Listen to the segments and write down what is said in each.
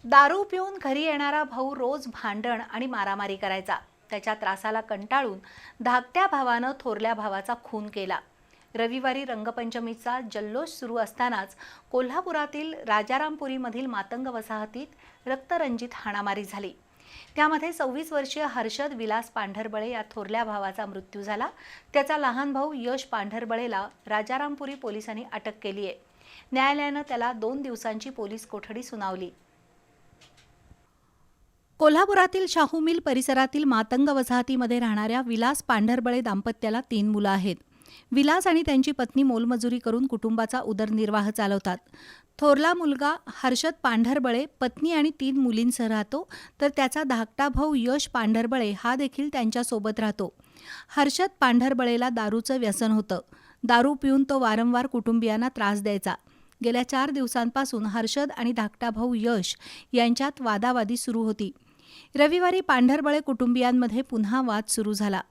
दारू पिऊन घरी येणारा भाऊ रोज भांडण आणि मारामारी करायचा। त्याच्या त्रासाला कंटाळून धाकट्या भावानं थोरल्या भावाचा खून केला। रविवारी रंगपंचमीचा जल्लोष सुरू असतानाच कोल्हापुरातील राजारामपुरीमधील मातंग वसाहतीत रक्तरंजित हाणामारी झाली। त्यामध्ये 26 वर्षीय हर्षद विलास पांढरबळे या थोरल्या भावाचा मृत्यू झाला। त्याचा लहान भाऊ यश पांढरबळेला राजारामपुरी पोलिसांनी अटक केली आहे। न्यायालयानं त्याला 2 दिवसांची पोलीस कोठडी सुनावली। कोल्हापुरातील शाहू मिल परिसरातील मातंग वसाहतीमध्ये राहणाऱ्या विलास पांढरबळे दाम्पत्याला 3 मुलं आहेत। विलास आणि त्यांची पत्नी मोलमजुरी करून कुटुंबाचा उदरनिर्वाह चालवतात। थोरला मुलगा हर्षद पांढरबळे पत्नी आणि 3 मुलींसह राहतो, तर त्याचा धाकटा भाऊ यश पांढरबळे हा देखील त्यांच्यासोबत राहतो। हर्षद पांढरबळेला दारूचं व्यसन होतं। दारू पिऊन तो वारंवार कुटुंबियांना त्रास द्यायचा। गेल्या 4 दिवसांपासून हर्षद आणि धाकटा भाऊ यश यांच्यात वादावादी सुरू होती। रविवारी पांढरबळे कुटुंबियांमध्ये पुन्हा वाद सुरू झाला।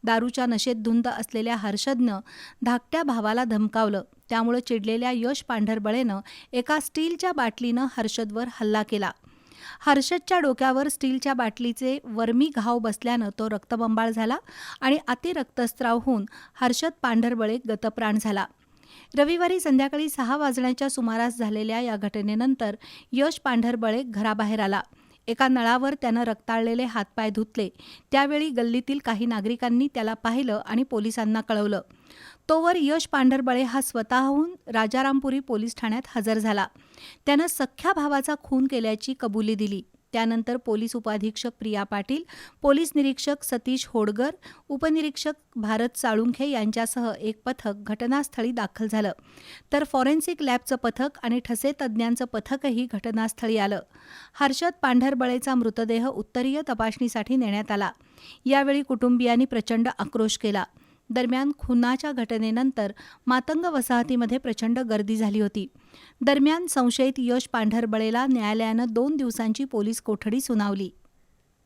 दारूच्या नशेत धुंद असलेल्या हर्षदनं धाकट्या भावाला धमकावलं। त्यामुळे चिडलेल्या यश पांढरबळेनं एका स्टीलच्या बाटलीनं हर्षदवर हल्ला केला। हर्षदच्या डोक्यावर स्टीलच्या बाटलीचे वर्मी घाव बसल्यानं तो रक्तबंबाळ झाला आणि अतिरक्तस्राव होऊन हर्षद पांढरबळे गतप्राण झाला। रविवारी संध्याकाळी 6 वाजण्याच्या सुमारास झालेल्या या घटनेनंतर यश पांढरबळे घराबाहेर आला। एका नळावर त्यानं रक्ताळलेले हातपाय धुतले। त्यावेळी गल्लीतील काही नागरिकांनी त्याला पाहिलं आणि पोलिसांना कळवलं। तोवर यश पांढरबळे हा स्वतःहून राजारामपुरी पोलीस ठाण्यात हजर झाला। त्यानं सख्ख्या भावाचा खून केल्याची कबुली दिली। त्यानंतर पोलीस उपअधीक्षक प्रिया पाटील, पोलीस निरीक्षक सतीश होडगर, उपनिरीक्षक भारत साळुंखे यांच्यासह एक पथक घटनास्थळी दाखल झालं, तर फॉरेन्सिक लॅबचं पथक आणि ठसे तज्ज्ञांचं पथकही घटनास्थळी आलं। हर्षद पांढरबळेचा मृतदेह उत्तरीय तपासणीसाठी नेण्यात आला। यावेळी कुटुंबियांनी प्रचंड आक्रोश केला। दरम्यान खुनाच्या घटनेनंतर मातंग वसाहतीमध्ये प्रचंड गर्दी झाली होती। दरम्यान संशयित यश पांढरबळेला न्यायालयानं 2 दिवसांची पोलीस कोठडी सुनावली।